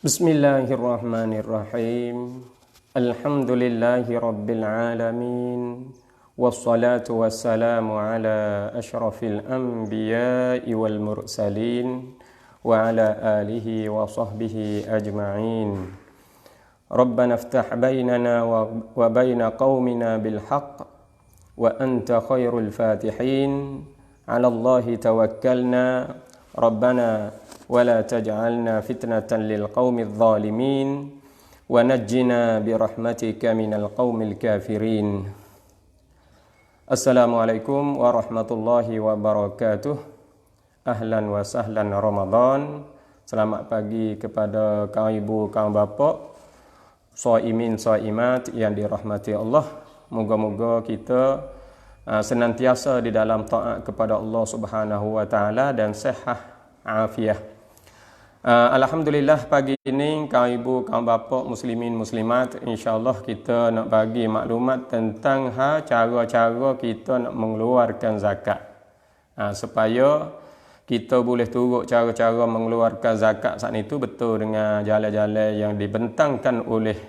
Bismillahirrahmanirrahim. Alhamdulillahi rabbil alamin. Wassalatu wassalamu ala ashrafil anbiya'i wal mursalin wa ala alihi wa sahbihi ajma'in. Rabbana iftah bainana wa baina qaumina bil haqq wa anta khairul fatihin. 'Ala Allahi tawakkalna. Rabbana ولا تجعلنا فتنة للقوم الظالمين ونجنا برحمتك من القوم الكافرين. Assalamualaikum warahmatullahi wabarakatuh. Ahlan wa sahlan Ramadan. Selamat pagi kepada kaum ibu, kaum bapa, shaimin shaimat yang dirahmati Allah. Moga-moga kita senantiasa di dalam taat kepada Allah Subhanahu wa taala dan sihat afiah. Alhamdulillah pagi ini kaum ibu, kaum bapa, muslimin, muslimat, insya-Allah kita nak bagi maklumat tentang cara-cara kita nak mengeluarkan zakat. Supaya kita boleh turut cara-cara mengeluarkan zakat saat itu betul dengan jalan-jalan yang dibentangkan oleh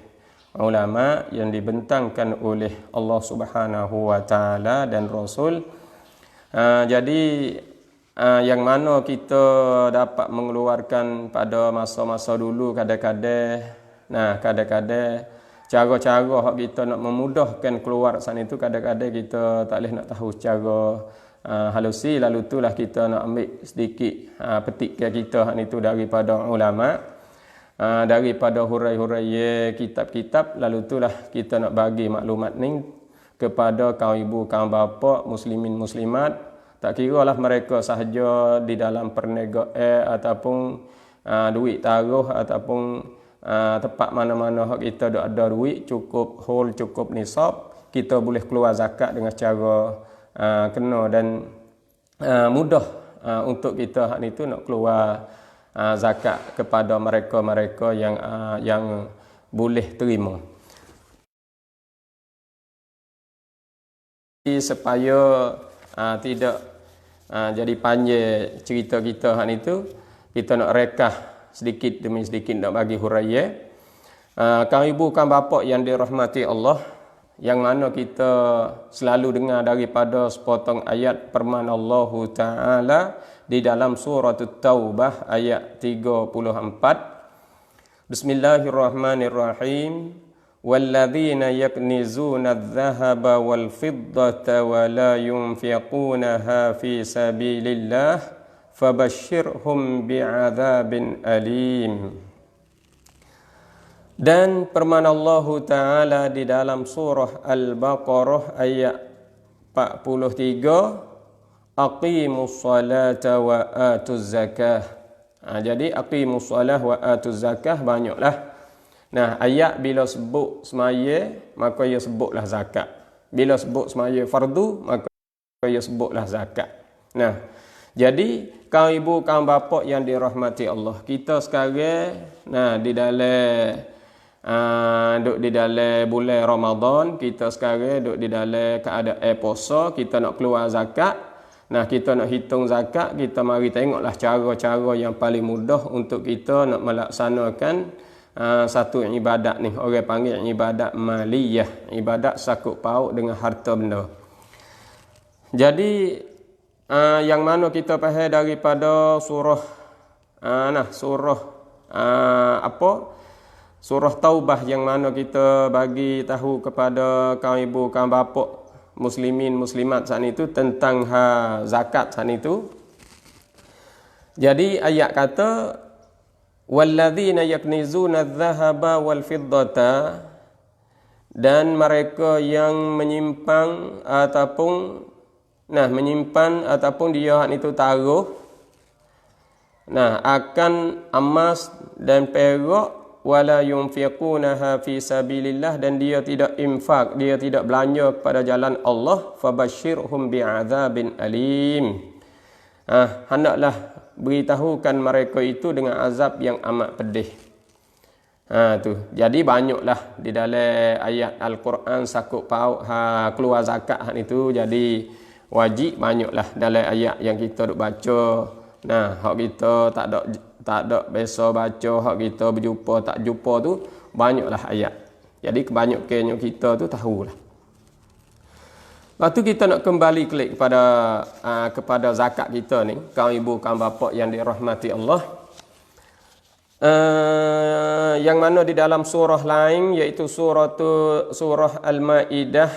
ulama, yang dibentangkan oleh Allah Subhanahu wa taala dan Rasul. Jadi yang mana kita dapat mengeluarkan pada masa-masa dulu kadang-kadang cara-cara hak kita nak memudahkan keluar sana itu kadang-kadang kita tak boleh nak tahu secara halusi, lalu itulah kita nak ambil sedikit petikan kita hak itu daripada ulama, daripada hurai-hurai kitab-kitab, lalu itulah kita nak bagi maklumat ni kepada kaum ibu, kaum bapa, muslimin, muslimat. Tak kira lah mereka sahaja di dalam perniagaan ataupun duit taruh ataupun tempat mana-mana kita ada duit cukup whole, cukup nisab, kita boleh keluar zakat dengan cara kena dan mudah untuk kita hak itu nak keluar zakat kepada mereka-mereka yang boleh terima. Supaya tidak jadi panjang cerita kita hak itu, kita nak rekah sedikit demi sedikit nak bagi huraian. Kaum ibu, kaum bapa yang dirahmati Allah, yang mana kita selalu dengar daripada sepotong ayat firman Allah Ta'ala di dalam surah At-Taubah ayat 34. Bismillahirrahmanirrahim. وَالَّذِينَ يَكْنِزُونَ الذَّهَبَ وَالْفِضَّةَ وَلَا يُنْفِقُونَهَا فِي سَبِيلِ اللَّهِ فَبَشِّرْهُمْ بِعَذَابٍ أَلِيمٍ. Dan firman Allah Ta'ala di dalam surah Al-Baqarah ayat 43, aqimus salata wa atuz zakah. Jadi aqimus salah wa atuz zakah banyaklah. Nah, ayat bila sebut semaya, maka ia sebutlah zakat. Bila sebut semaya fardu, maka ia sebutlah zakat. Nah, jadi kaum ibu, kaum bapa yang dirahmati Allah, kita sekarang di dalam bulan Ramadan, kita sekarang duduk di dalam keadaan puasa, kita nak keluar zakat. Nah, kita nak hitung zakat, kita mari tengoklah cara-cara yang paling mudah untuk kita nak melaksanakan satu ibadat ni. Orang panggil ibadat maliyah, ibadat sakut paut dengan harta benda. Jadi yang mana kita faham daripada surah surah Taubah, yang mana kita bagi tahu kepada kaum ibu, kaum bapa, muslimin, muslimat saat itu tentang zakat saat itu. Jadi ayat kata walladzina yaknizuna adh-dhahaba wal fiddata, dan mereka yang menyimpan ataupun dia itu taruh akan emas dan perak, wala yunfiqunaha fi sabilillah, dan dia tidak infak, dia tidak belanja kepada jalan Allah, fabashshirhum bi'adzabin alim. Hendaklah beritahukan mereka itu dengan azab yang amat pedih. Jadi banyaklah di dalam ayat Al-Quran sakut paut keluar zakat itu. Jadi wajib banyaklah dalam ayat yang kita duk baca. Hak kita tak ada tak ada biasa baca hak kita berjumpa tak jumpa tu banyaklah ayat. Jadi kebanyakannya kita tu tahulah. Lepas tu kita nak kembali klik kepada zakat kita ni, kaum ibu kaum bapa yang dirahmati Allah. Yang mana di dalam surah lain iaitu surah Al-Maidah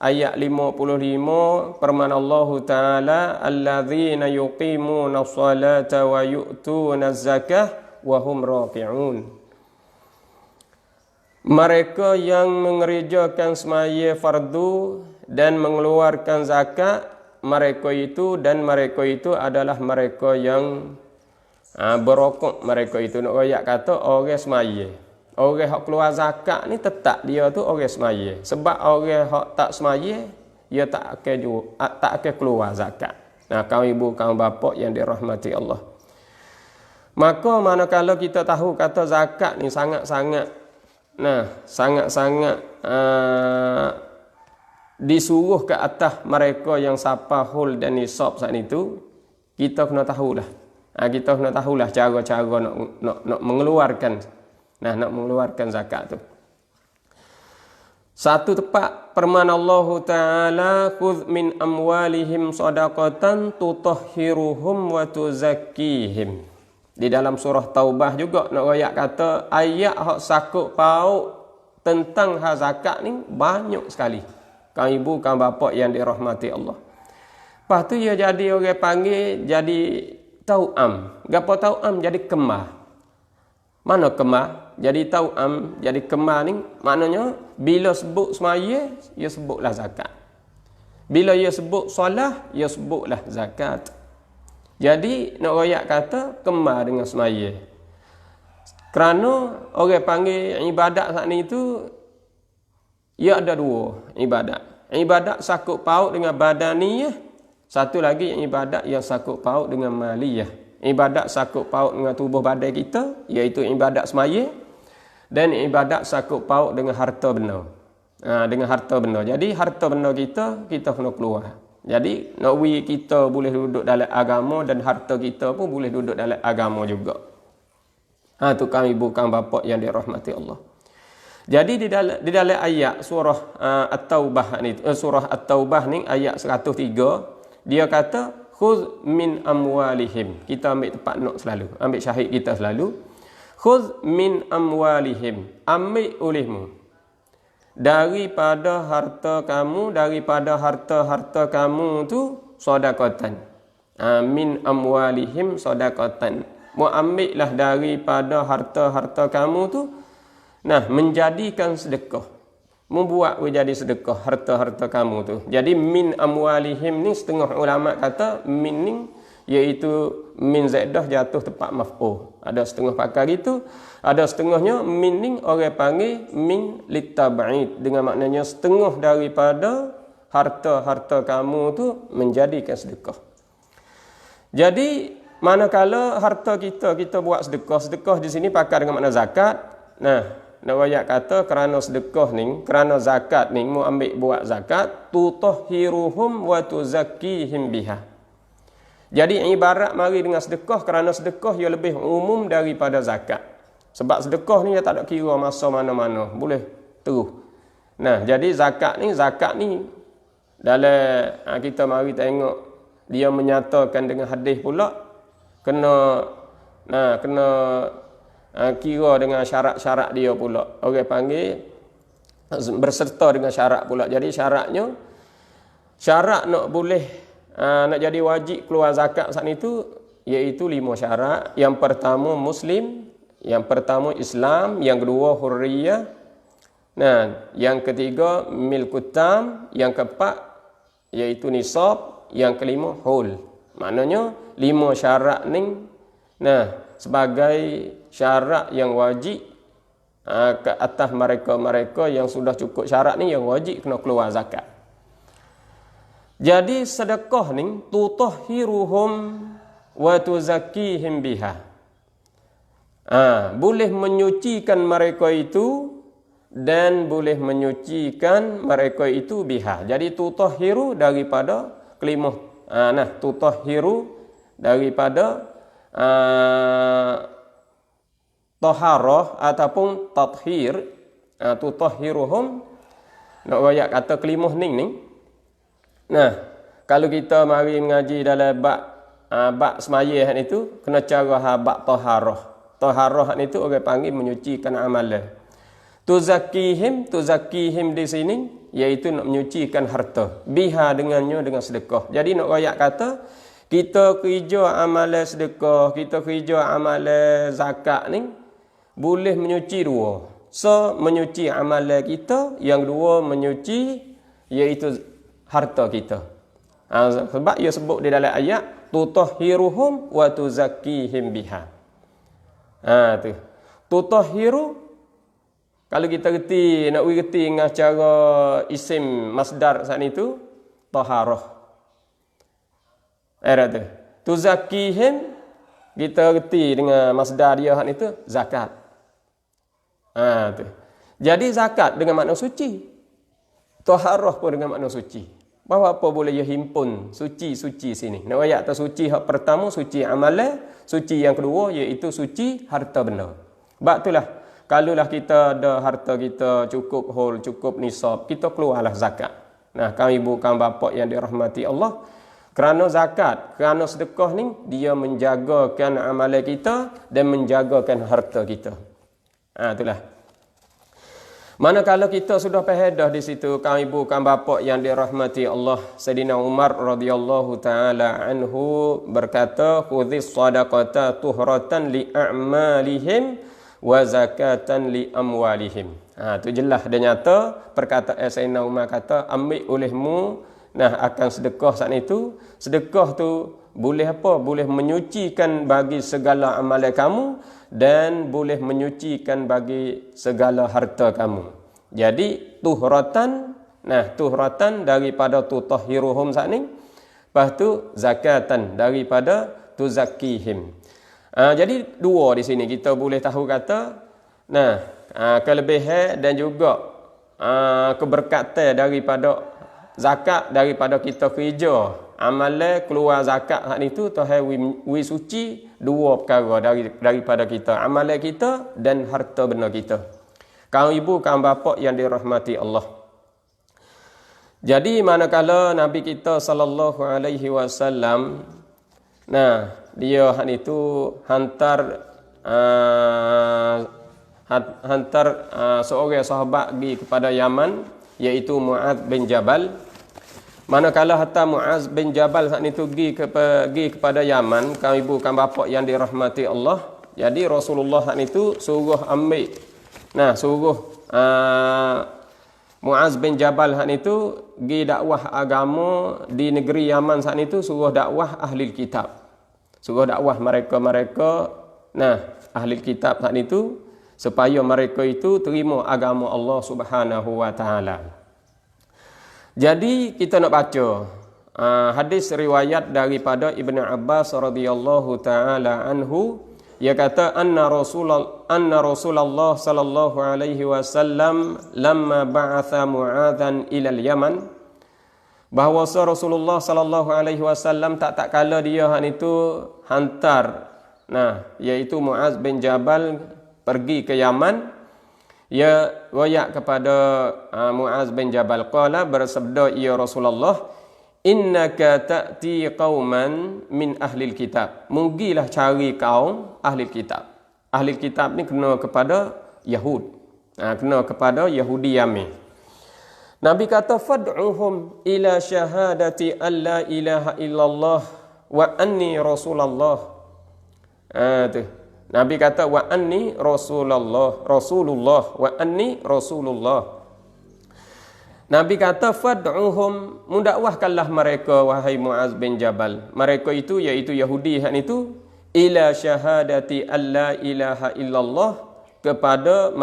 ayat 55 firman Allah Taala alladzina yuqimuna sholata wa yu'tuna zakah wa hum raki'un. Mereka yang mengerjakan semaya fardu dan mengeluarkan zakat, mereka itu adalah mereka yang berokok. Mereka itu nak royak kata orang semaya. Orang hak keluar zakat ni tetap dia tu orang semaya. Sebab orang hak tak semaya dia tak akan keluar zakat. Nah, kaum ibu kaum bapa yang dirahmati Allah. Maka manakala kita tahu kata zakat ni sangat-sangat disuruh ke atas mereka yang sapahul dan nisab saat itu, kita kena tahulah. Kita kena tahulah cara-cara nak mengeluarkan zakat tu. Satu tempat firman Allah Taala khudh min amwalihim shadaqatan tutahhiruhum wa tuzakkihim. Di dalam surah Taubah juga nak royak kata ayat hak sakut pauk tentang hak zakat ni banyak sekali. Kaum ibu kaum bapa yang dirahmati Allah. Lepas tu dia jadi orang panggil jadi tauam. Gapo tauam? Jadi kemar. Mana kemar? Jadi tauam, jadi kemar ni maknanya bila sebut semaya, dia sebutlah zakat. Bila dia sebut solah, dia sebutlah zakat. Jadi nak royak kata kemar dengan semaya. Kerana orang panggil ibadat saat ni tu ia ada dua ibadat. Ibadat sakut paut dengan badaniyah, satu lagi ibadat yang sakut paut dengan maliyah. Ibadat sakut paut dengan tubuh badan kita iaitu ibadat semaya, dan ibadat sakut paut dengan harta benda. Dengan harta benda. Jadi harta benda kita kena keluar. Jadi nakwi kita boleh duduk dalam agama dan harta kita pun boleh duduk dalam agama juga. Tu kaum ibu kaum bapa yang dirahmati Allah. Jadi di dalam ayat surah At-Taubah ni ayat 103 dia kata khudh min amwalihim. Kita ambil tempat nok selalu, ambil syahid kita selalu. Khudh min amwalihim, ambil olehmu daripada harta kamu tu sedekatan. Min amwalihim sedekatan. Mu ambillah daripada harta kamu tu menjadikan sedekah. Membuat jadi sedekah harta kamu tu. Jadi min amwalihim ni setengah ulama kata min ni iaitu min zaidah jatuh tempat maf'ul. Ada setengah pakar gitu, ada setengahnya min ni orang panggil min litab'id dengan maknanya setengah daripada harta kamu tu menjadikan sedekah. Jadi manakala harta kita buat sedekah di sini pakar dengan makna zakat. Nak royak kata kerana sedekah ni, kerana zakat ni mu ambil buat zakat, tutahhiruhum wa tuzakkihim biha. Jadi ibarat mari dengan sedekah kerana sedekah ia lebih umum daripada zakat. Sebab sedekah ni dia tak ada kira masa mana-mana, boleh terus. Jadi zakat ni dalam kita mari tengok dia menyatakan dengan hadis pula kena kira dengan syarat-syarat dia pula. Orang panggil berserta dengan syarat pula. Jadi syarat nak boleh nak jadi wajib keluar zakat saat itu iaitu 5 syarat. Yang pertama Muslim, yang pertama Islam, yang kedua hurriyah, yang ketiga milkutam, yang keempat iaitu nisab, yang kelima hul. Maknanya 5 syarat ni sebagai syarat yang wajib ke atas mereka yang sudah cukup syarat ni yang wajib kena keluar zakat. Jadi sedekah ni tutahhiruhum wa tuzakkihim biha. Boleh menyucikan mereka itu dan boleh menyucikan mereka itu biha. Jadi tutahhiru daripada kelimah tutahhiru daripada taharah ataupun tathhir, tutahhiruhum, nak royak kata kelimuh ning. Nah, kalau kita mari mengaji dalam bab semayah ni tu kena cara bab taharah. Taharah ni tu orang panggil menyucikan amalan. Tuzakkihim di sini iaitu nak menyucikan harta. Biha dengannya dengan sedekah. Jadi nak royak kata kita kerja amalan sedekah, kita kerja amalan zakat ni boleh menyuci dua. So menyuci amalan kita, yang kedua menyuci iaitu harta kita. Sebab ia sebut di dalam ayat tutahhiruhum wa tuzakkihim biha. Tu. Tutahhiru, kalau kita reti, nak reti dengan cara isim masdar saat itu, taharah. Tu. Tuzakkihim, kita reti dengan masdar dia saat itu, zakat. Tu. Jadi zakat dengan makna suci. Taharah pun dengan makna suci. Bahawa apa boleh ia himpun suci-suci sini. Nak ayat atas suci hak pertama, suci amalan. Suci yang kedua, iaitu suci harta benda. Sebab itulah, kalaulah kita ada harta kita cukup hol, cukup nisab, kita keluarlah zakat. Nah, kaum ibu, kaum bapa yang dirahmati Allah, kerana zakat, kerana sedekah ni, dia menjagakan amalan kita dan menjagakan harta kita. Itulah. Manakala kita sudah faedah di situ, kaum ibu, kaum bapa yang dirahmati Allah, Sayyidina Umar radhiyallahu taala anhu berkata, "Khudhis shadaqata tuhratan li a'malihim wa zakatan li amwalihim." Tu jelas dia nyata perkataan Sayyidina Umar kata, ambil olehmu akan sedekah saat itu. Sedekah tu boleh apa? Boleh menyucikan bagi segala amalan kamu dan boleh menyucikan bagi segala harta kamu. Jadi tuhratan, tuhratan daripada tutahhiruhum saat ni. Lepas tu zakatan daripada tuzakkihim. Jadi dua di sini kita boleh tahu kata, kelebihan dan juga keberkatan daripada zakat, daripada kita kerja amalan keluar zakat hak itu Tuhan wi suci dua perkara daripada kita, amalan kita dan harta benda kita. Kaum ibu, kaum bapa yang dirahmati Allah. Jadi manakala Nabi kita sallallahu alaihi wasallam dia hak itu hantar seorang sahabat pergi kepada Yaman, iaitu Muaz bin Jabal. Manakala hatta Muaz bin Jabal saat itu pergi kepada Yaman, kaum ibu, kaum bapa yang dirahmati Allah. Jadi Rasulullah saat itu suruh ambil, Muaz bin Jabal saat itu pergi dakwah agama di negeri Yaman saat itu, suruh dakwah ahli kitab. Suruh dakwah mereka ahli kitab saat itu supaya mereka itu terima agama Allah Subhanahu wa taala. Jadi kita nak baca hadis riwayat daripada Ibnu Abbas radhiyallahu taala anhu. Ia kata anna Rasulullah sallallahu alaihi wasallam lamma ba'atha Mu'adzan ila al-Yaman, bahawa Rasulullah sallallahu alaihi wasallam tak kala dia itu hantar iaitu Muaz bin Jabal pergi ke Yaman. Ia royak kepada Muaz bin Jabal, qala, bersabda ia Rasulullah, innaka ta'ti qauman min ahli kitab. Mugilah cari kaum ahli kitab. Ahli kitab ni kena kepada Yahud. Kena kepada Yahudi Yamin. Nabi kata, fad'uhum ila syahadati an la ilaha illallah wa anni Rasulullah. Nabi kata, wa anni Rasulullah wa anni Rasulullah. Nabi kata, fad'uhum, mendakwahkanlah mereka wahai Muaz bin Jabal. Mereka itu iaitu Yahudi hak itu, ila syahadati alla ilaha illallah, kepada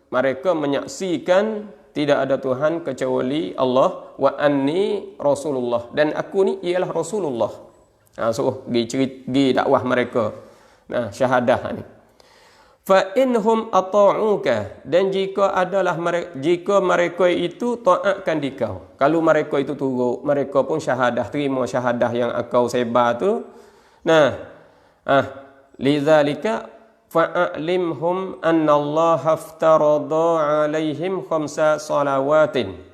mereka menyaksikan tidak ada Tuhan kecuali Allah, wa anni Rasulullah, dan aku ni ialah Rasulullah. So pergi dakwah mereka. Syahadah ni. Fa inhum ata'uka, dan jika mereka itu taatkan dikau. Kalau mereka itu turut, mereka pun syahadah, terima syahadah yang engkau sebar tu. Lidzalika, fa'alimhum annallaha aftarada alaihim khamsa salawatin.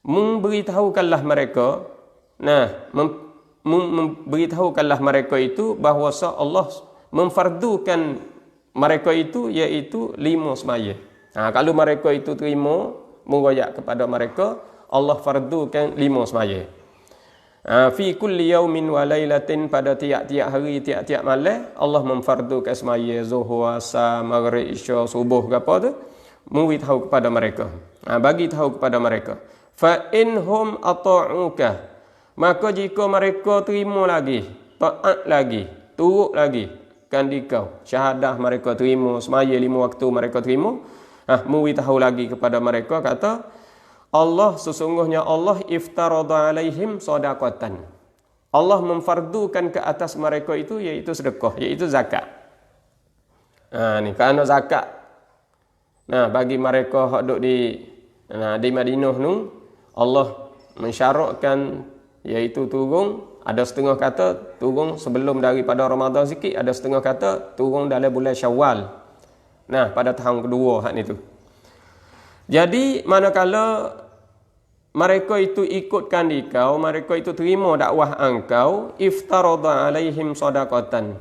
Memberitahukanlah mereka, memberitahukanlah mereka itu bahawa Allah memfardukan mereka itu iaitu 5 semaya. Kalau mereka itu terima merayak kepada mereka, Allah fardukan 5 semaya. Fi kulli yaumin wa lailatin, pada tiap-tiap hari, tiap-tiap malam Allah memfardukan semaya zuhur, asar, maghrib, isya, subuh ke apa tu, memberitahu kepada mereka. Bagi tahu kepada mereka. Fa inhum ata'uka, maka jika mereka terima lagi, taat lagi, turut lagi kan dikau, syahadah mereka terima, semaya 5 waktu mereka terima, memberitahu lagi kepada mereka, kata Allah, sesungguhnya Allah iftarada alaihim sadaqatan. Allah memfardukan ke atas mereka itu iaitu sedekah, iaitu zakat. Ni kerana zakat. Bagi mereka hak duk di Madinah nu, Allah mensyaratkan iaitu turun, ada setengah kata turun sebelum daripada Ramadan sikit, ada setengah kata turun dalam bulan Syawal. Pada tahun kedua hak ni tu. Jadi manakala mereka itu ikutkan dikau, mereka itu terima dakwah engkau, iftarada alaihim sadaqatan.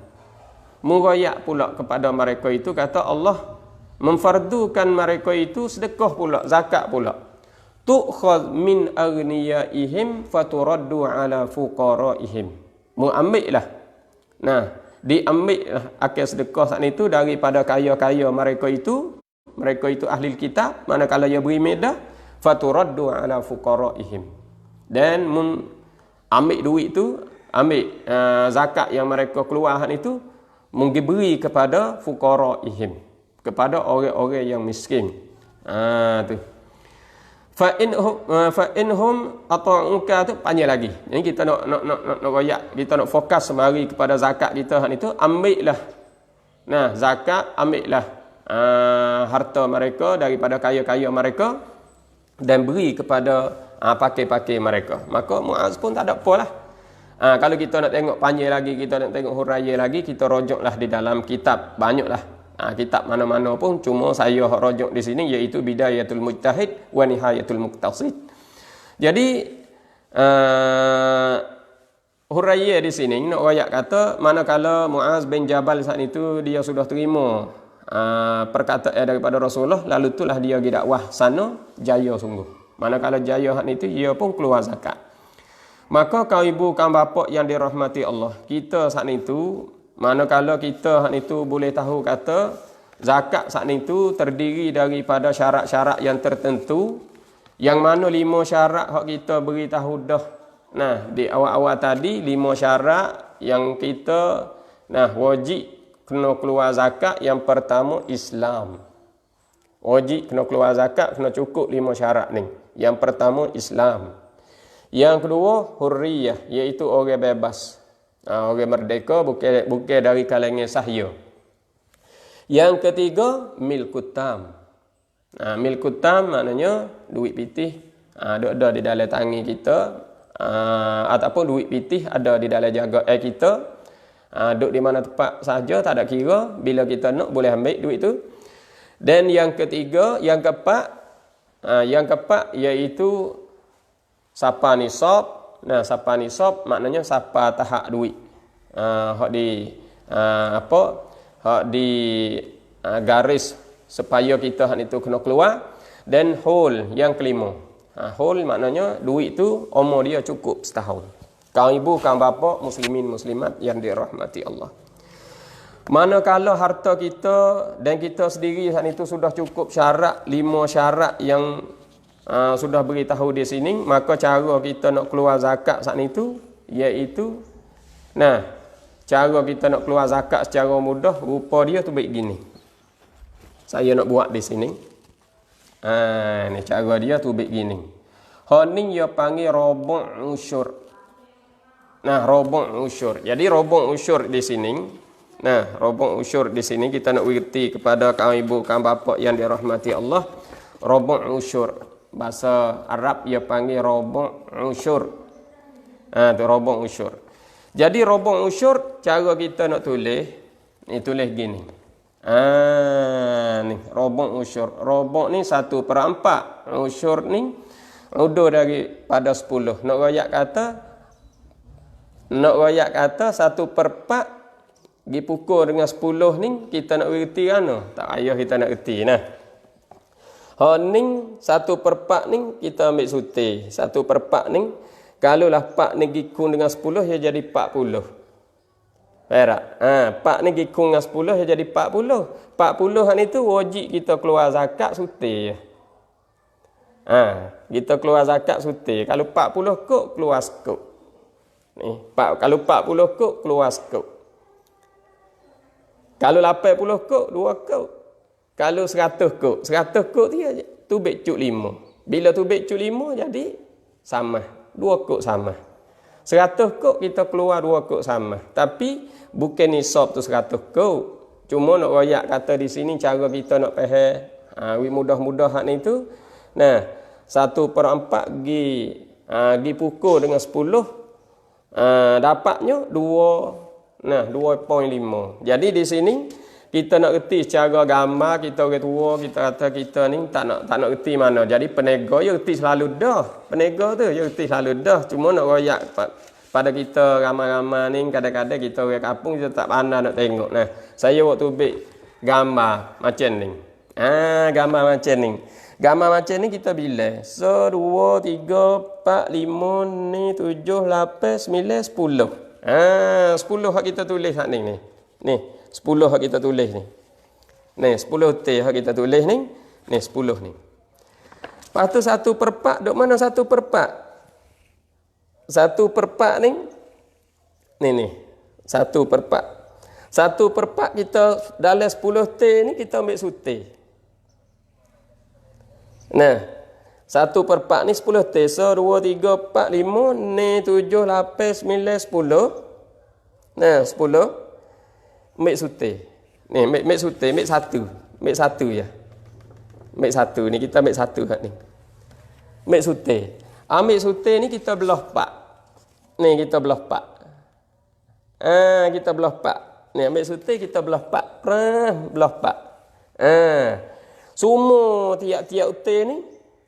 Murayak pula kepada mereka itu, kata Allah memfardukan mereka itu sedekah pula, zakat pula. Tu'khadh min aghniyaihim faturaddu ala fuqaraihim. Muambillah. Diambillah akal sedekah saat itu daripada kaya-kaya mereka itu ahli kitab, manakala ia beri medah, faturaddu ala fuqaraihim, dan ambil duit tu, ambil zakat yang mereka keluarkan itu, memberi kepada fuqaraihim, kepada orang-orang yang miskin. Tu fa inhum ata'uka tu panjang lagi. Jadi kita nak royak, kita nak fokus semari kepada zakat kita hak itu, ambillah zakat, ambillah harta mereka daripada kaya-kaya mereka dan beri kepada pakai-pakai mereka. Maka Muaz pun tak ada apalah. Kalau kita nak tengok panjang lagi, kita nak tengok huraya lagi, kita rojoklah di dalam kitab, banyaklah kitab mana-mana pun, cuma saya rojok di sini iaitu Bidayatul Mujtahid wa Nihayatul Muqtasid. Jadi huraya di sini nak royak kata, manakala Muaz bin Jabal saat itu dia sudah terima perkataan daripada Rasulullah, lalu itulah dia pergi dakwah sana, jaya sungguh. Manakala jaya hak itu, dia pun keluar zakat. Maka kaum ibu, kaum bapa yang dirahmati Allah, kita saat itu, manakala kita hak itu boleh tahu kata zakat saat itu terdiri daripada syarat-syarat yang tertentu, yang mana 5 syarat hak kita beritahu dah. Di awal-awal tadi 5 syarat yang kita wajib kena keluar zakat. Yang pertama Islam. Wajib kena keluar zakat, kena cukup 5 syarat ni. Yang pertama Islam. Yang kedua hurriyah, iaitu orang bebas. Orang merdeka, bukan dari kalangan sahaya. Yang ketiga milkutam. Milkutam maknanya duit pitih ada di dalam tangan kita, ataupun duit pitih ada di dalam jaga kita. Duduk di mana tempat saja, tak ada kira, bila kita nak boleh ambil duit tu. Dan yang ketiga, yang keempat iaitu sapa nisab. Sapa nisab maknanya sapa tahap duit. Hak di garis supaya kita hak itu kena keluar. Dan hol yang kelima. Hol maknanya duit tu umur dia cukup setahun. Kaum ibu, kaum bapa, muslimin muslimat yang dirahmati Allah. Manakala harta kita dan kita sendiri hak itu sudah cukup syarat, 5 syarat yang sudah beritahu di sini, maka cara kita nak keluar zakat saat itu iaitu cara kita nak keluar zakat secara mudah, rupa dia tu baik gini. Saya nak buat di sini. Ni cara dia tu baik gini. Hak ni dia panggil robo' usyur. Robo' usyur. Jadi robo' usyur di sini. Robo' usyur di sini kita nak beriti kepada kaum ibu, kaum bapa yang dirahmati Allah. Robo' usyur. Bahasa Arab ia panggil robo' usyur. Tu robo' usyur. Jadi robo' usyur, cara kita nak tulis, ni tulis gini. Ni robok usyur. Robok ni 1/4. Usyur ni udur daripada 10. Nak royak kata 1/4 dipukul dengan 10 ni kita nak reti kan? Tak payah kita nak reti nah. Ni 1/4 ni kita ambil suti. 1/4 ni kalau lah 4 ni gikung dengan 10 dia jadi 40. Perak. 4 ni gikung dengan 10 dia jadi 40. 40 ni tu wajib kita keluar zakat suti. Kita keluar zakat suti. Kalau 40 kok keluar sekuk. Ni, kalau 40 kok keluar sekuk. Kalau 80 kok 2 kok. Kalau 100 kok, 100 kok tu bet cuk 5. Bila tu bet cuk 5 jadi sama. 2 kok sama. 100 kok kita keluar 2 kok sama. Tapi bukan nisab tu 100 kok. Cuma nak royak kata di sini cara kita nak faham. Mudah-mudah hak ni tu. Nah, 1/4 gi pukul dengan 10 dapatnya 2.5. Jadi di sini kita nak reti secara gambar, kita orang tua kita kata kita ni tak nak reti mana. Jadi penega ya reti selalu dah. Penega tu ya reti selalu dah. Cuma nak royak pada kita ramai-ramai ni kadang-kadang kita orang kampung kita tak pandai nak tengok. Nah, saya waktu ambil gambar macam ni. Gambar macam ni. Gambar macam ni kita bilang. 1, 2, 3, 4, 5, ni 7, 8, 9, 10. 10 hak kita tulis hak ni. Ni, 10 hak kita tulis ni. Ni, 10 T hak kita tulis ni. Ni, 10 ni. Lepas tu 1/4, duk mana 1/4? 1/4 ni. Ni. 1/4. 1/4 kita dalam 10 T ni kita ambil suti. Nah, 1/4 ni 10 T. 1, 2, 3, 4, 5, ni 7, 8, 9, 10. Nah, 10. Ambil suti. Ni, ambil suti. Ambil 1. Ambil 1 je. Ambil 1 ni. Kita ambil 1 kat ni. Ambil suti. Ambil suti ni kita belah 4. Ni, kita belah 4. Kita belah 4. Ni, ambil suti kita belah 4. Belah 4. Semua tiap-tiap utai ni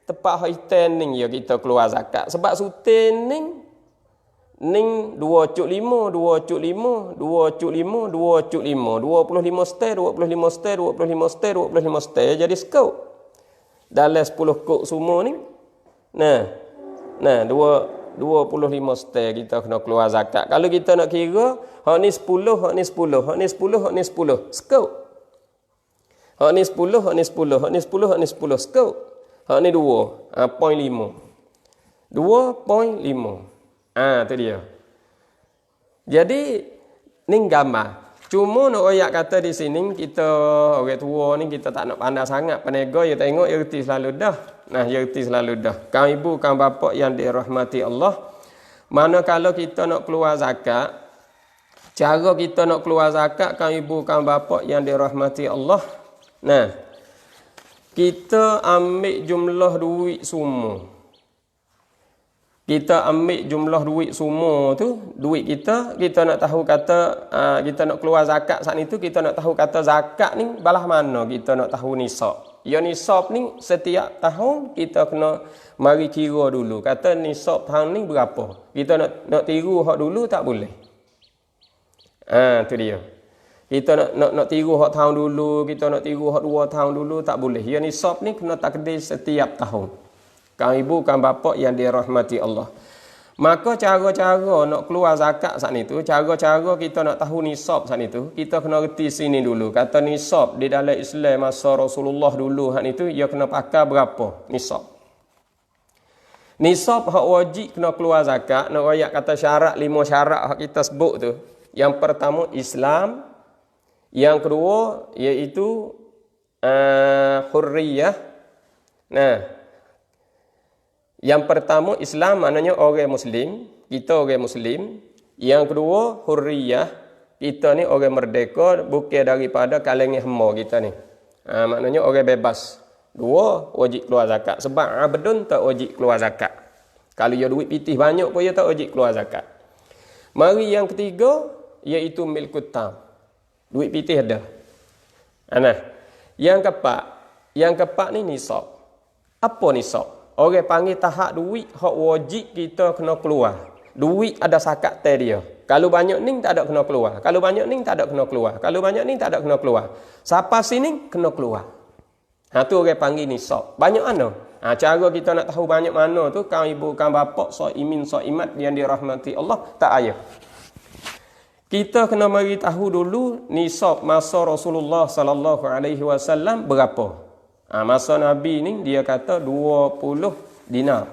tepat hitam ni ya kita keluar zakat. Sebab suti ni 2.5, 2.5, 2.5, 2.5, 25 stel, 25 stel, 25 stel, 25 stel. Jadi sekut. Dalam 10 kok semua ni. Nah, 25 stel kita kena keluar zakat. Kalau kita nak kira, hak ni 10, hak ni 10, hak ni 10, hak ni 10. Sekut. Hak ni 10, hak ni 10, hak ni 10, hak ni 10. Sekut. Hak ni 2.5. 2.5. Tu dia. Jadi ni gambar. Cuma nak royak kata di sini kita orang tua ni kita tak nak pandai sangat. Penega ya tengok ya reti selalu dah. Nah, ya reti selalu dah. Kaum ibu, kaum bapa yang dirahmati Allah. Mana kalau kita nak keluar zakat, cara kita nak keluar zakat kaum ibu, kaum bapa yang dirahmati Allah. Nah, kita ambil jumlah duit semua. Kita ambil jumlah duit semua tu, duit kita nak tahu kata, kita nak keluar zakat saat itu, kita nak tahu kata zakat ni balah mana kita nak tahu nisab. Ya nisab ni setiap tahun kita kena mari kira dulu. Kata nisab tahun ni berapa. Kita nak tiru hak dulu tak boleh. Tu dia. Kita nak tiru hak tahun dulu, kita nak tiru hak 2 tahun dulu tak boleh. Ya nisab ni kena takdir setiap tahun. Kaum ibu, kaum bapa yang dirahmati Allah. Maka cara-cara nak keluar zakat saat itu, cara-cara kita nak tahu nisab saat itu, kita kena reti sini dulu. Kata nisab di dalam Islam masa Rasulullah dulu saat itu, ia kena pakai berapa nisab. Nisab hak wajib kena keluar zakat, nak royak kata syarat 5 syarat hak kita sebut tu. Yang pertama Islam, yang kedua iaitu hurriyah. Nah, yang pertama Islam maknanya orang Muslim, kita orang Muslim. Yang kedua hurriyah, kita ni orang merdeka bukan daripada kalangan hamba kita ni. Maknanya orang bebas. 2 wajib keluar zakat. Sebab abdun tak wajib keluar zakat. Kalau dia duit pitih banyak pun dia tak wajib keluar zakat. Mari yang ketiga iaitu milkut tam. Duit pitih ada. Nah, yang keempat ni nisab. Apa nisab? Orang panggil tahap duit hak wajib kita kena keluar. Duit ada zakat dia. Kalau banyak ni tak ada kena keluar. Kalau banyak ni tak ada kena keluar. Kalau banyak ni tak ada kena keluar. Siapa sini kena keluar. Tu orang panggil nisab. Banyak mana? Cara kita nak tahu banyak mana tu, kau ibu, kau bapak, imin, imat yang dirahmati Allah, tak ayah. Kita kena bagi tahu dulu nisab masa Rasulullah sallallahu alaihi wasallam berapa. Masa Nabi ni dia kata 20 dinar.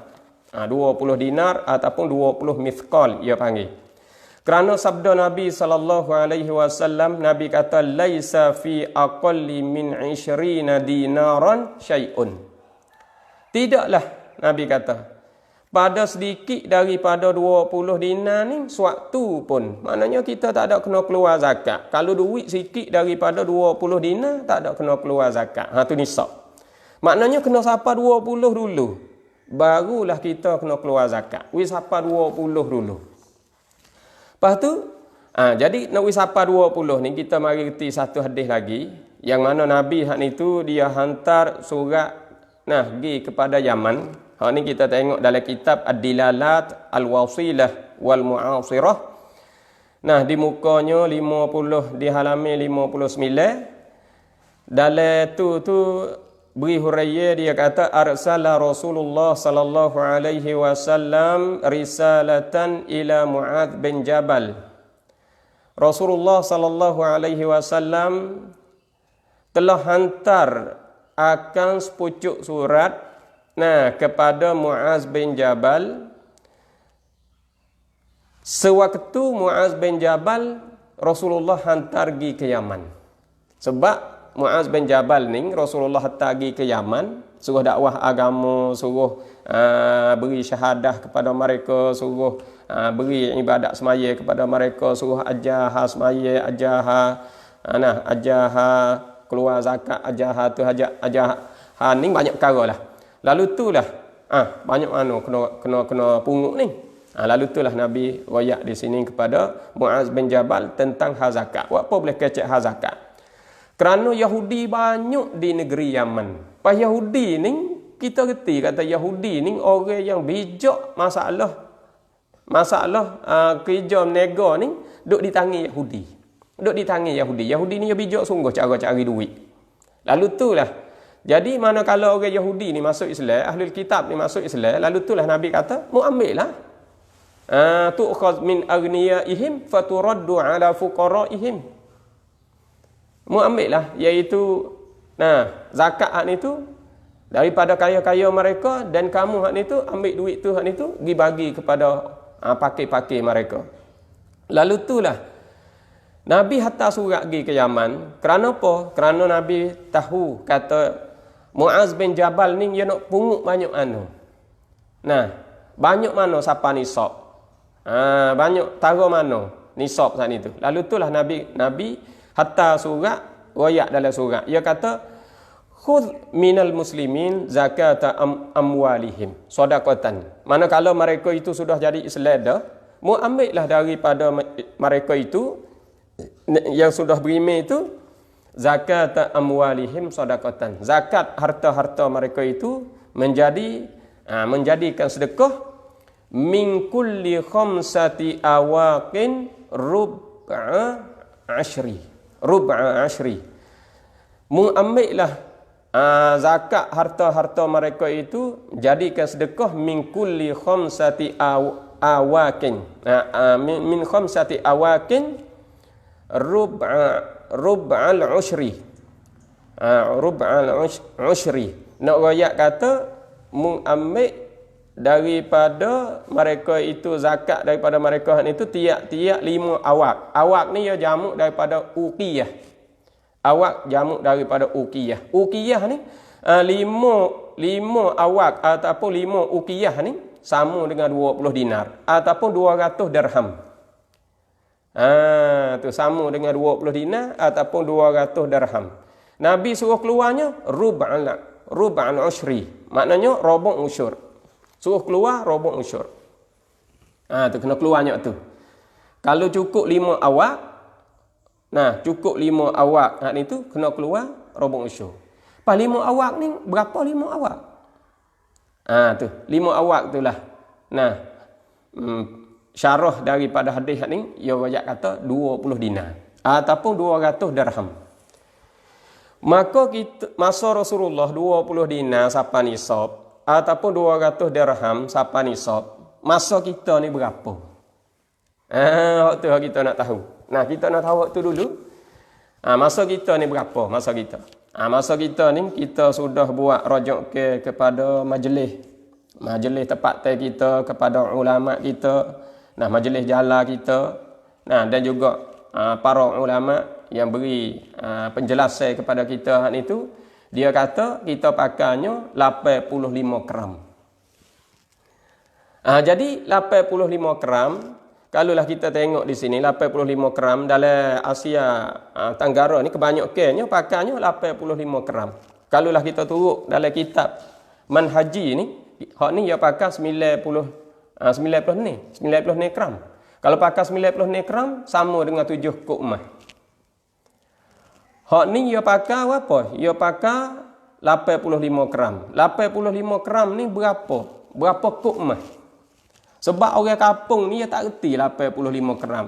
20 dinar ataupun 20 mithqal ia panggil. Kerana sabda Nabi sallallahu alaihi wasallam, Nabi kata laisa fi aqalli min 20 dinaran syai'un. Tidaklah Nabi kata pada sedikit daripada 20 dinar ni sewaktu pun. Maknanya kita tak ada kena keluar zakat. Kalau duit sikit daripada 20 dinar tak ada kena keluar zakat. Tu nisab. Maknanya kena sapa 20 dulu. Barulah kita kena keluar zakat. Wisapa 20 dulu. Lepas tu, jadi nak wisapa 20 ni kita mari reti satu hadis lagi. Yang mana Nabi hak itu dia hantar surat pergi kepada Yaman. Hak ni kita tengok dalam kitab Ad-Dilalat Al-Wasilah Wal Mu'asirah. Di mukanya 50, di halaman 59. Dalam tu Beri Hurairah dia kata arsala Rasulullah sallallahu alaihi wasallam risalatan ila Mu'adz bin Jabal. Rasulullah sallallahu alaihi wasallam telah hantar akan sepucuk surat kepada Mu'adz bin Jabal. Sewaktu Mu'adz bin Jabal Rasulullah hantar pergi ke Yaman. Sebab Mu'adz bin Jabal ni Rasulullah hantar pergi ke Yaman, suruh dakwah agama, suruh beri syahadah kepada mereka, suruh beri ibadat semaya kepada mereka, suruh ajar semaya, ajar keluar zakat, ajar tu ajar ni banyak perkara lah. Lalu itulah banyak mana kena pungut ni. Lalu itulah Nabi royak di sini kepada Mu'adz bin Jabal tentang hal zakat. Apa boleh kecek hal zakat? Kerana Yahudi banyak di negeri Yaman. Pas Yahudi ni, kita reti kata Yahudi ni orang yang bijak masalah kerja menega ni duk di tangan Yahudi. Duk di tangan Yahudi. Yahudi ni dia bijak sungguh cara cari duit. Lalu itulah. Jadi manakala orang Yahudi ni masuk Islam, Ahlul Kitab ni masuk Islam, lalu itulah Nabi kata, mu ambil lah. Tu'khaz min aghniyaihim faturaddu ala fuqaraihim. Mu ambil lah, iaitu zakat hak ni tu daripada kaya-kaya mereka, dan kamu hak ni tu ambil duit tu hak ni tu pergi bagi kepada pakir-pakir mereka. Lalu itulah Nabi hantar surat pergi ke Yaman. Kerana apa? Kerana Nabi tahu kata Mu'adz bin Jabal ni dia nak pungut banyak banyak mana siapa nisab. Banyak tara mana nisab saat itu. Lalu itulah Nabi hatta surat, royak dalam surat. Ia kata, khudh minal muslimin zakata amwalihim sadaqatan. Manakala mereka itu sudah jadi Islam dah, mu ambillah daripada mereka itu yang sudah beriman itu zakata amwalihim sadaqatan. Zakat harta-harta mereka itu menjadikan sedekah min kulli khamsati awaqin rub'a ashri. Mu ambillah zakat harta-harta mereka itu jadikan sedekah min kulli khamsati awaqin. Min khamsati awaqin rub'al ushri. Rub'al ushri. Nak royak kata mu ambil daripada mereka itu zakat daripada mereka itu tiap-tiap 5 awak. Awak ni ia jamak daripada uqiyah. Awak jamak daripada uqiyah. Uqiyah ni 5 awak ataupun 5 uqiyah ni sama dengan 20 dinar ataupun 200 dirham. Tu sama dengan 20 dinar ataupun 200 dirham. Nabi suruh keluarnya rub'al ushri. Maknanya roboh usyur. Suruh keluar roboh usyur. Tu kena keluarnya tu. Kalau cukup 5 awak, Nah, cukup 5 awak. Hak ni tu kena keluar robo usyur. Pas 5 awak ni berapa 5 awak? Tu 5 awak tu lah. Nah, syarah daripada hadis ni ia royak kata 20 dinar ataupun 200 dirham. Maka kita masa Rasulullah 20 dinar siapa nisab ataupun 200 dirham siapa nisab. Masa kita ni berapa? Waktu kita nak tahu. Nah, kita nak tahu waktu dulu. Masa kita ni berapa? Masa kita. Masa kita ni kita sudah buat rujuk kepada majlis. Majlis tempat kita, kepada ulama kita. Nah, majlis jala kita. Nah, dan juga para ulama yang beri penjelasan kepada kita hal itu, dia kata kita pakainya 85 gram. Jadi 85 gram, kalaulah kita tengok di sini 85 gram dalam Asia Tenggara ni kebanyakannya pakainya 85 gram. Kalaulah kita turut dalam kitab Manhaji ni, hak ni dia pakai 90 ni gram. Kalau pakai 90 gram sama dengan 7 kop emas. Hak ni dia pakai apa? Dia pakai 85 gram. 85 gram ni berapa? Berapa kop emas? Sebab orang kampung ni dia tak reti 85 gram.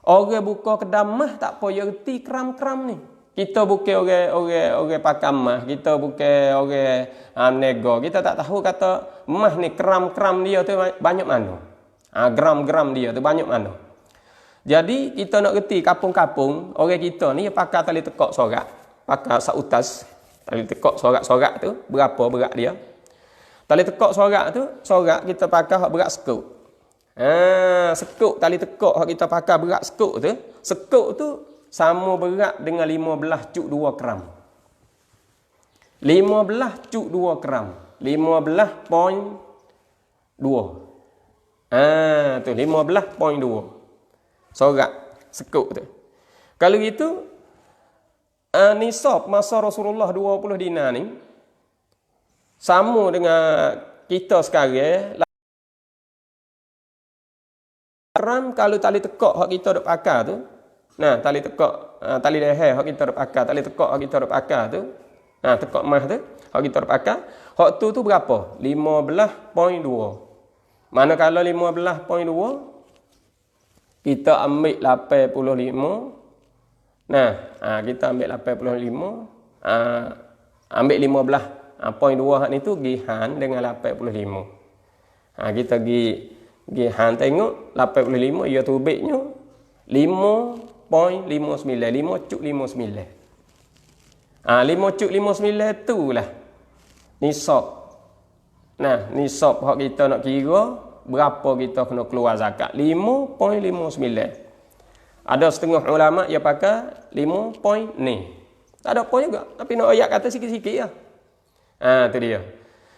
Orang buka kedai emas tak apa dia reti gram-gram ni. Kita bukan orang pakai emas, kita bukan orang nego. Kita tak tahu kata emas ni gram-gram dia tu banyak mana. Gram-gram dia tu banyak mana. Jadi kita nak reti kampung-kampung, orang kita ni dia pakai tali tekak sorak, pakai sautas, tali tekak sorak-sorak tu berapa berat dia? Tali tekak sorak tu, sorak kita pakai hak berat sekuk. Sekuk tali tekak hak kita pakai berat sekuk tu, sekuk tu sama berat dengan 15.2 gram. 15.2 gram. 15.2. Tu 15.2. Sorak sekuk tu. Kalau gitu nisab masa Rasulullah 20 dinar ni sama dengan kita sekarang. Gram kalau tali tekak hak kita dok pakai tu. Nah, tali tekak, tali leher hak kita dok pakai, tali tekak hak kita dok pakai tu. Nah, tekak emas tu hak kita dok pakai. Hak tu berapa? 15.2. Manakala 15.2 kita ambil 85. Nah, kita ambil 85. Ambil 15.2 hak ni tu gihan dengan 85. Kita gihan tengok 85 ia tubiknya 5.59. 5.59. 5.59 tu lah nisab. Nah, nisab hak kita nak kira berapa kita kena keluar zakat. 5.59. Ada setengah ulama yang pakai 5 point ni. Tak ada point juga. Tapi nak ayat kata sikit-sikit lah. Tu dia.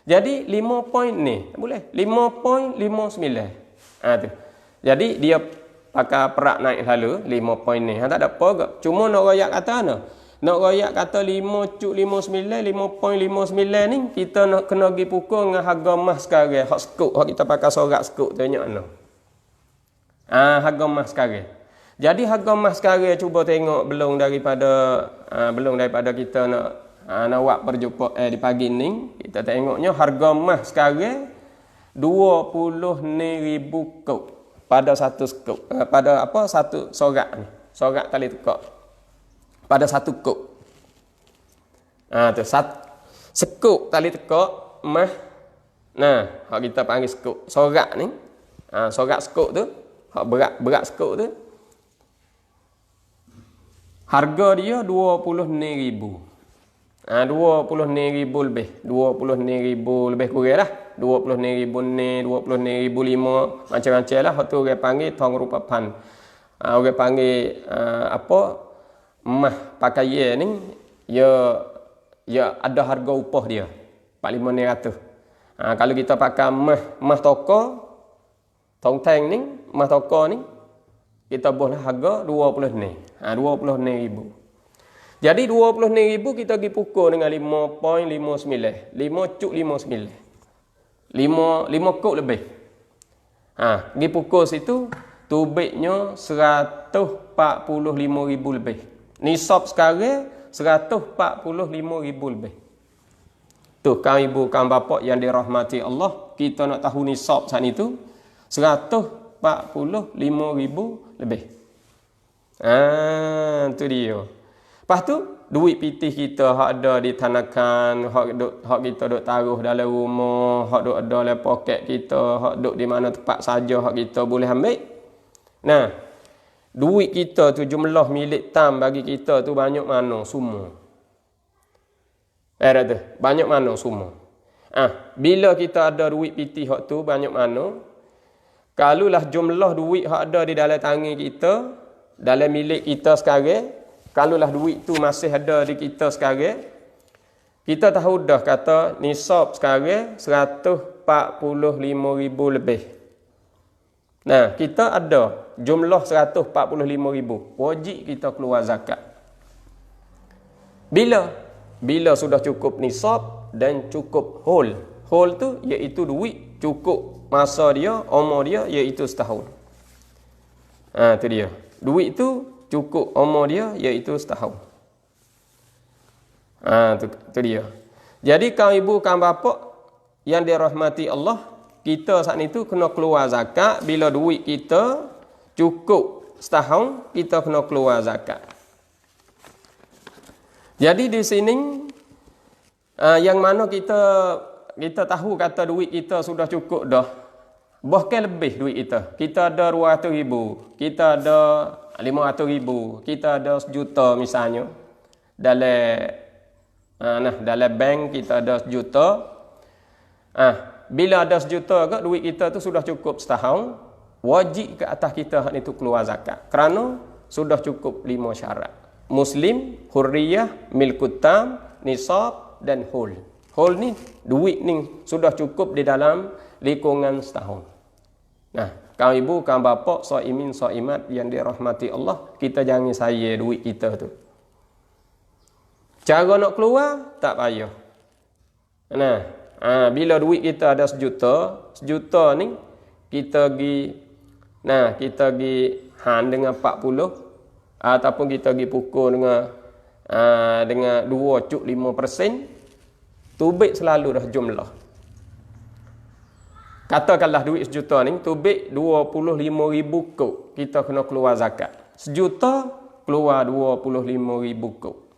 Jadi 5 point ni. Boleh. 5.59. Tu. Jadi dia pakai perak naik lalu. 5 point ni. Tak ada apa juga. Cuma nak ayat kata mana? Nak royak kata 5.59, 5.59 ni kita nak kena pergi pukul dengan harga emas sekarang. Hak sekuk, hak kita pakai sorak sekuk tu banyak mana. Harga emas sekarang. Jadi harga emas sekarang cuba tengok belum daripada kita nak buat perjumpaan di pagi ni, kita tengoknya harga emas sekarang 20,000 kop pada satu sekuk. Pada apa satu sorak ni. Sorak tali tekak. Pada satu kop. Tu sekuk tali tekak emas. Nah, hak kita panggil sekuk. Sorak ni, sorak sekuk tu, hak berat sekuk tu. Harga dia 26,000. 26,000 lebih. 26,000 lebih kurang lah. 26,000 ni, 26,005 macam-macam lah. Hak tu orang panggil tong rupapan. Orang panggil apa? Emas pakaian ni ya ada harga upah dia 45,900. Kalau kita pakai emas toko tong teng ni, emas toko ni kita boleh harga 20 ni. 26,000. Jadi 26,000 kita pergi pukul dengan 5.59. 5.59. 5 kop lebih. Pergi pukul situ tubiknya 145,000 lebih. Nisab sekarang 145,000 lebih. Tu kaum ibu kaum bapa yang dirahmati Allah, kita nak tahu nisab saat itu 145,000 lebih. Tu dia. Lepas tu duit pitih kita hak ada di tanakan, hak kita duk taruh dalam rumah, hak duk ada dalam poket kita, hak duk di mana tempat saja hak kita boleh ambil. Nah, duit kita tu jumlah milik tam bagi kita tu banyak mana semua. Tu, banyak mana semua. Bila kita ada duit pitih hak tu banyak mana, kalulah jumlah duit hak ada di dalam tangan kita, dalam milik kita sekarang, kalulah duit tu masih ada di kita sekarang, kita tahu dah kata nisab sekarang 145,000 lebih. Nah, kita ada jumlah 145,000. Wajib kita keluar zakat. Bila sudah cukup nisab dan cukup hol. Hol tu iaitu duit cukup masa dia, umur dia iaitu setahun. Tu dia. Duit tu cukup umur dia iaitu setahun. Tu dia. Jadi kaum ibu kaum bapa yang dirahmati Allah, kita saat itu kena keluar zakat. Bila duit kita cukup setahun, kita kena keluar zakat. Jadi di sini yang mana kita tahu kata duit kita sudah cukup dah. Bahkan lebih duit kita. Kita ada 200,000, kita ada 500,000, kita ada 1 juta misalnya. Dalam bank kita ada 1 juta. Bila ada 1 juta ke duit kita tu sudah cukup setahun, wajib ke atas kita hak itu keluar zakat. Kerana sudah cukup 5 syarat. Muslim, hurriyah, milkut tam, nisab dan hul. Hul ni duit ni sudah cukup di dalam lingkungan setahun. Nah, kaum ibu, kaum bapa, saimin, saimat yang dirahmati Allah, kita jangan saya duit kita tu. Cara nak keluar tak payah. Nah, bila duit kita ada 1 juta, 1 juta ni kita pergi dengan 40 ataupun kita pergi pukul dengan 2.5%, tubik selalu dah jumlah. Katakanlah duit 1 juta ni tubik 25,000 kop, kita kena keluar zakat. 1 juta keluar 25,000 kop.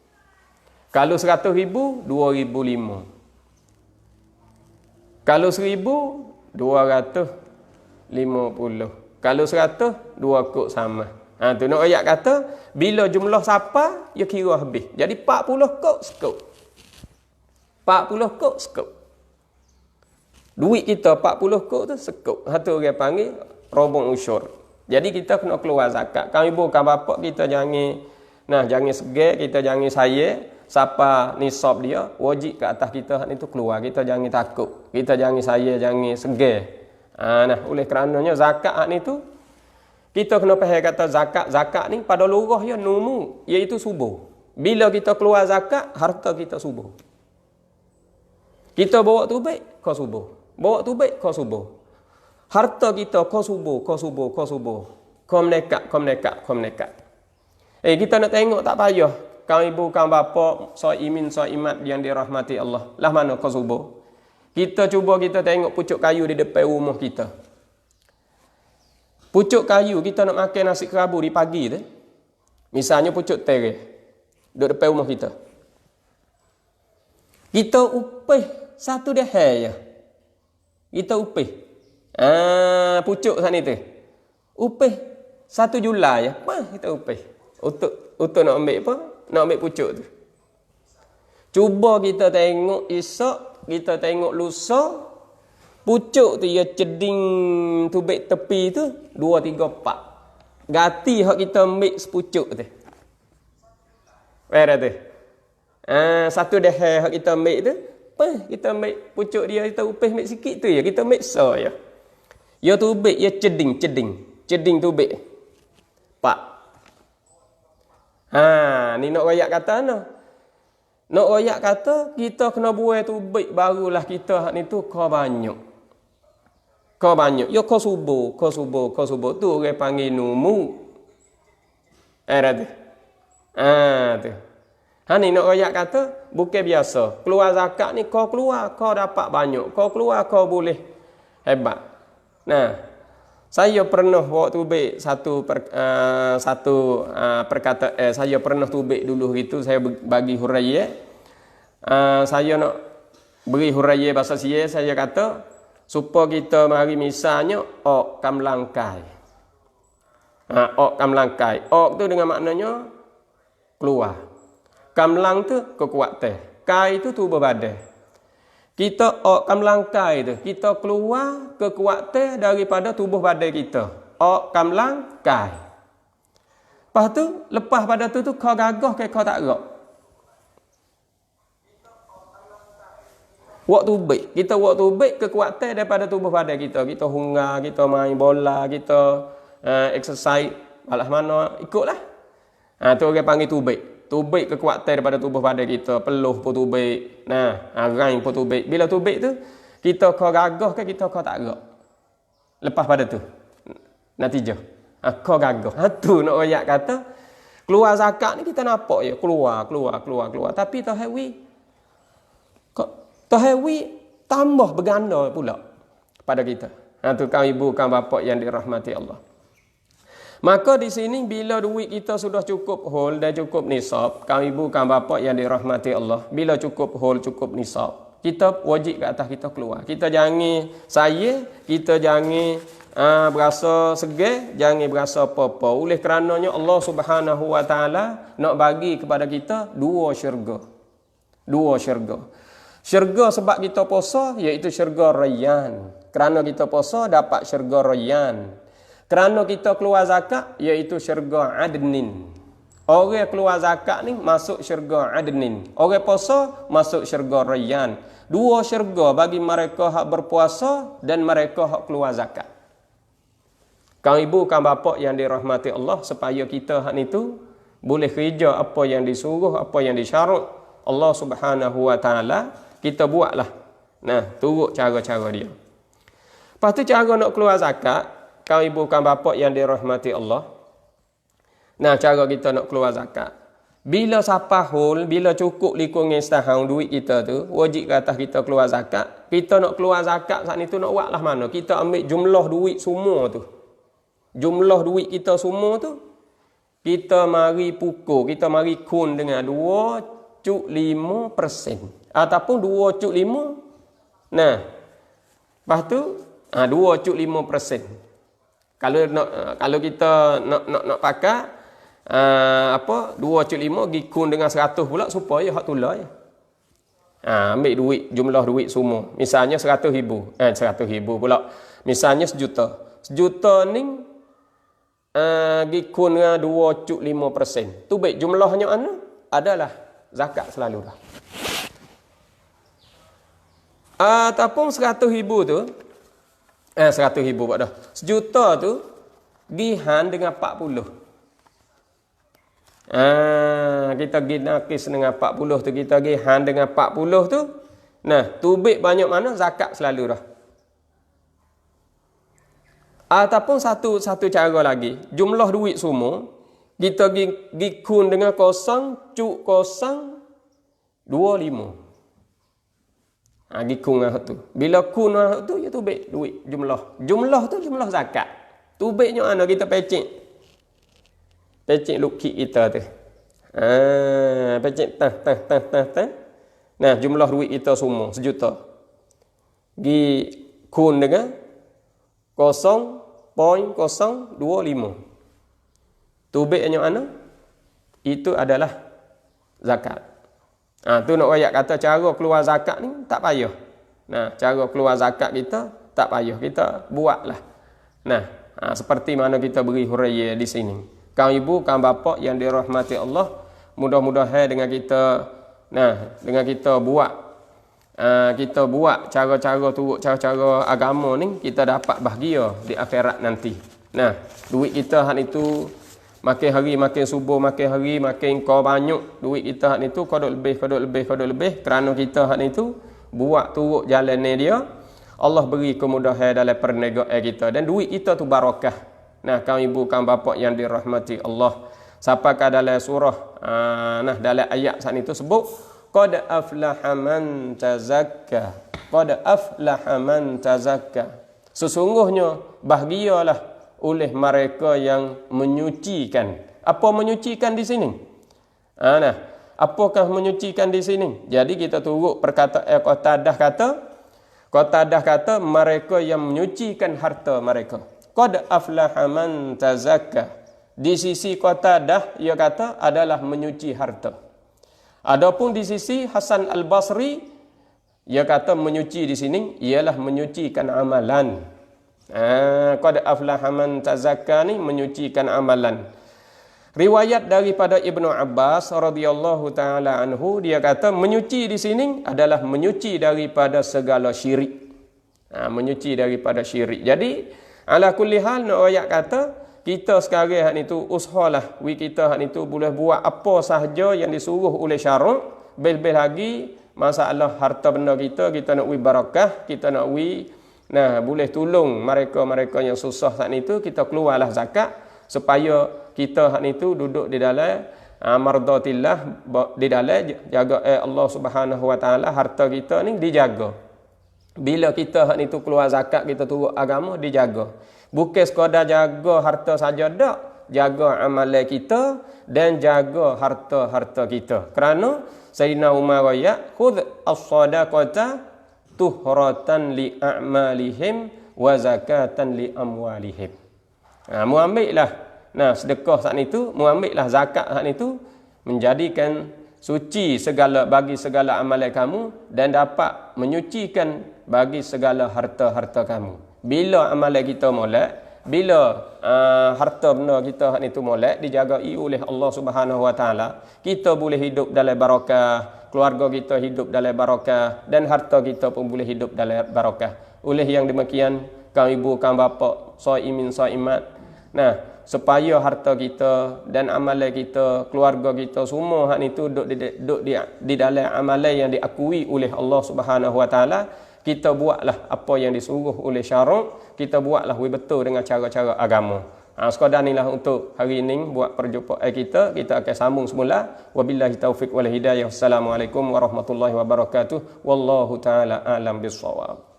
Kalau 100,000, 2,500. Kalau 1,000, 250. Kalau 100, 2 kop sama. Tu nak ayat kata, bila jumlah siapa, dia kira habis. Jadi 40 kop sekop. 40 kop sekop. Duit kita 40 kop tu sekop. Satu orang panggil robong usyur. Jadi kita kena keluar zakat. Kami ibu, kami bapa kita jangan segar, kita jangan saya. Siapa nisab dia, wajib ke atas kita hak itu keluar. Kita jangan takut. Kita jangan saya, jangan segar. Oleh kerananya zakat hak ni tu, kita kena faham kata zakat ni pada lurah ya numu, iaitu subuh. Bila kita keluar zakat, harta kita subuh. Kita bawa tubik, kau subuh. Bawa tubik, kau subuh. Harta kita kau subuh. Kau menekat. Kita nak tengok tak payah. Kaum ibu, kaum bapa, saimin, saimat yang dirahmati Allah. Lah mana kau subuh? Kita cuba kita tengok pucuk kayu di depan rumah kita. Pucuk kayu kita nak makan nasi kerabu di pagi tu. Misalnya pucuk tereh duduk depan rumah kita. Kita upih 1 dehar je. Kita upih. Pucuk sana tu. Upih 1 Julai je. Kita upih. Untuk nak ambil apa? Nak ambil pucuk tu. Cuba kita tengok esok, kita tengok lusa, pucuk tu ia ceding tubik tepi tu 2, 3, 4. Gati hak kita ambil sepucuk tu. Ada tu. 1 dehar hak kita ambil tu, kita ambil pucuk dia, kita upih ambil sikit tu ya, kita ambil so ya. Ya tubik ia ceding tubik. 4. Ni nak royak kata no. Nak royak kata kita kena buat tubik barulah kita hak ni tu kau banyak. Kau banyak. Yo kau subuh. Tu orang panggil numu. Dah tu. Tu. Ni nak royak kata, bukan biasa. Keluar zakat ni kau keluar, kau dapat banyak. Kau keluar, kau boleh hebat. Nah, saya pernah waktu tubik perkataan, saya pernah tubik dulu gitu, saya bagi huraiya. Saya nak beri huraiya bahasa sia, saya kata, supaya kita mari misalnya, ok kamlangkai. Ok kamlangkai. Ok tu dengan maknanya, keluar. Kamlang tu kekuatan. Kai tu tubuh badan. Kita kamlang kai tu. Kita keluar kekuatan daripada tubuh badan kita. Kamlang kai. Lepas tu, lepas pada tu kau gagah ke kau tak gerak. Waktu baik. Kita waktu baik kekuatan daripada tubuh badan kita. Kita hungar, kita main bola, kita exercise. Alah mana, ikutlah. Tu orang panggil tu baik. Tubik kekuatan daripada tubuh badan kita. Peluh pun tubik. Rain pun tubik. Bila tubik tu, kita kau gagah ke kita kau tak gerak. Lepas pada tu. Natijah. Kau gagah. Tu nak royak kata. Keluar zakat ni kita nampak je. Keluar. Tapi Tahawi tambah berganda pula pada kita. Tu kaum ibu, kaum bapa yang dirahmati Allah. Maka di sini bila duit kita sudah cukup whole dan cukup nisab, kaum ibu, kaum bapa yang dirahmati Allah, bila cukup whole, cukup nisab, kita wajib ke atas kita keluar. Kita jangan kita jangan berasa segar, jangan berasa apa-apa. Oleh kerananya Allah Subhanahu wa taala nak bagi kepada kita dua syurga. Syurga sebab kita puasa iaitu syurga Rayyan. Kerana kita puasa dapat syurga Rayyan. Kerana kita keluar zakat, iaitu syurga Adnin. Orang keluar zakat ni masuk syurga Adnin. Orang puasa masuk syurga Rayyan. Dua syurga bagi mereka hak berpuasa dan mereka hak keluar zakat. Kaum ibu, kaum bapa yang dirahmati Allah, supaya kita hak itu boleh kerja apa yang disuruh, apa yang disyarat Allah Subhanahu wa taala, kita buatlah. Turut cara-cara dia. Lepas tu cara nak keluar zakat, kaum ibu, kaum bapa yang dirahmati Allah. Cara kita nak keluar zakat. Bila sapahul, bila cukup likungan setahun duit kita tu, wajib ke atas kita keluar zakat. Kita nak keluar zakat saat itu nak buatlah mana? Kita ambil jumlah duit semua tu. Jumlah duit kita semua tu, kita mari pukul, kita mari kun dengan 2.5%. Ataupun 2.5. Lepas tu, 2.5%. Kalau kita nak pakai 2.5 gikun dengan 100 pula supaya hak tulah ya. Ambil duit, jumlah duit semua. Misalnya 100,000. 100,000 pula. Misalnya 1 juta. 1 juta ni gikun dengan 2.5%. Tu baik jumlahnya adalah zakat selalu dah. Ataupun 100,000 tu 100,000 buat dah. 1 juta tu gihan dengan 40. Kita gi nakis dengan 40 tu, kita gihan dengan 40 tu. Tubik banyak mana zakat selalu dah. Ataupun satu cara lagi, jumlah duit semua kita gi kun dengan 0.025. Gikung tu. Bila kun tu ya tubik duit jumlah. Jumlah tu jumlah zakat. Tubiknya kita pecik. Pecik lukik kita tu. Pecik jumlah duit kita semua 1 juta. Gi kun dengan 0.025. Tubiknya itu adalah zakat. Tu nak royak kata cara keluar zakat ni tak payah. Cara keluar zakat kita tak payah. Kita buatlah. Seperti mana kita beri huraiya di sini. Kaum ibu, kaum bapa yang dirahmati Allah, mudah-mudahan dengan kita buat cara-cara turut cara-cara agama ni, kita dapat bahagia di akhirat nanti. Duit kita hak itu makin hari makin subur, makin hari makin kau banyak duit kita hak itu, kau duk lebih kerana kita hak itu buat turut jalan ni dia. Allah beri kemudahan dalam perniagaan kita dan duit kita tu barakah. Nah, kaum ibu kaum bapa yang dirahmati Allah, siapa ka dalam surah dalam ayat saat itu sebut qad aflaha man tazakka, qad aflaha man tazakka, sesungguhnya bahagialah oleh mereka yang menyucikan. Apa menyucikan di sini? Nah, apakah menyucikan di sini? Jadi kita turut perkataan Qatadah kata mereka yang menyucikan harta mereka. Qad aflaha man tazakka. Di sisi Qatadah ia kata adalah menyuci harta. Adapun di sisi Hasan Al-Basri ia kata menyuci di sini ialah menyucikan amalan. Qad aflaha man tazakka ni menyucikan amalan. Riwayat daripada Ibnu Abbas radhiyallahu taala anhu, dia kata menyuci di sini adalah menyuci daripada segala syirik. Menyuci daripada syirik. Jadi ala kulli hal nak ayat kata kita sekarang hak nitu usahalah kita hak nitu boleh buat apa sahaja yang disuruh oleh syarak, bel-bel lagi masalah harta benda kita nak wi barakah, kita nak wi boleh tolong mereka-mereka yang susah saat itu, kita keluarlah zakat supaya kita hak nitu duduk di dalam mardatillah, di dalam jaga Allah Subhanahu wa taala, harta kita ni dijaga. Bila kita hak nitu keluar zakat, kita turut agama dijaga. Bukan sekadar jaga harta saja dak, jaga amalan kita dan jaga harta-harta kita. Kerana Sayyidina Umar raya khudh as-sadaqata tuhratan li a'malihim wa zakatan li amwalihim. Mu ambillah sedekah saat itu, mu ambillah zakat saat itu menjadikan suci bagi segala amalan kamu dan dapat menyucikan bagi segala harta-harta kamu. Bila amalan kita molek, bila harta benda kita hak itu molek dijagai oleh Allah Subhanahu wa taala, kita boleh hidup dalam barakah, keluarga kita hidup dalam barakah dan harta kita pun boleh hidup dalam barakah. Oleh yang demikian, kaum ibu kaum bapa, shaimin shaimat, supaya harta kita dan amalan kita, keluarga kita semua hak itu duduk di dalam amalan yang diakui oleh Allah Subhanahu wa taala, kita buatlah apa yang disuruh oleh syarak, kita buatlah betul dengan cara-cara agama. Sekadar inilah untuk hari ini buat perjumpaan kita akan sambung semula. Wabillahi taufik wal hidayah. Assalamualaikum warahmatullahi wabarakatuh. Wallahu taala alam bissawab.